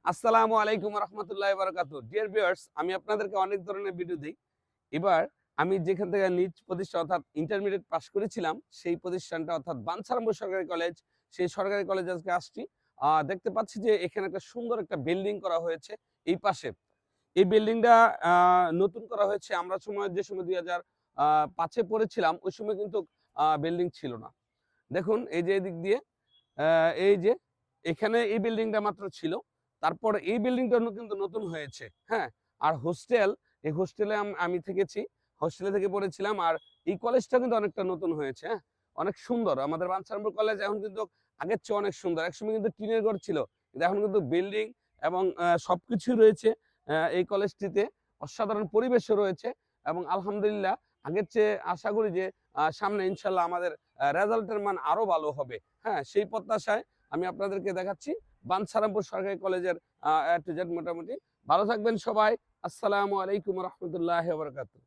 আসসালামু আলাইকুম রহমতুল্লাহ বারাকাতু। ডিয়ার ভিউয়ার্স, আমি আপনাদেরকে অনেক ধরনের ভিডিও দিই। এবার আমি যেখান থেকে নিজ প্রতিষ্ঠান অর্থাৎ ইন্টারমিডিয়েট পাস করেছিলাম, সেই প্রতিষ্ঠানটা অর্থাৎ বাঞ্ছারামপুর সরকারি কলেজ, সেই সরকারি কলেজে আজকে আসছি। দেখতে পাচ্ছি যে এখানে একটা সুন্দর একটা বিল্ডিং করা হয়েছে এই পাশে। এই বিল্ডিংটা নতুন করা হয়েছে। আমরা যে সময় ২০০৫ এ পড়েছিলাম, ওই সময় কিন্তু বিল্ডিং ছিল না। দেখুন এই যে এদিক দিয়ে এই যে এখানে এই বিল্ডিংটা মাত্র ছিল। তারপর এই বিল্ডিংটা কিন্তু নতুন হয়েছে। হ্যাঁ? আর হোস্টেল, এই হোস্টেলে আমি থেকেছি। হোস্টেলে থেকে পড়েছিলাম। আর এই কলেজটা কিন্তু অনেকটা নতুন হয়েছে। হ্যাঁ? অনেক সুন্দর। আমাদের বাঞ্ছারামপুর কলেজ এখন কিন্তু আগের চেয়ে অনেক সুন্দর। একসময় কিন্তু টিনের ঘর ছিল। কিন্তু এখন কিন্তু বিল্ডিং এবং সবকিছুই রয়েছে এই কলেজটিতে। অসাধারণ পরিবেশও রয়েছে এবং আলহামদুলিল্লাহ আগের চেয়ে আশা করি যে সামনে ইনশাআল্লাহ আমাদের রেজাল্টের মান আরো ভালো হবে। হ্যাঁ? সেই প্রত্যাশায় আমি আপনাদেরকে দেখাচ্ছি বাঞ্ছারামপুর সরকারি কলেজের A to Z মোটামুটি। ভালো থাকবেন সবাই। আসসালামু আলাইকুম ওয়া রাহমাতুল্লাহি ওয়া বারাকাতুহু।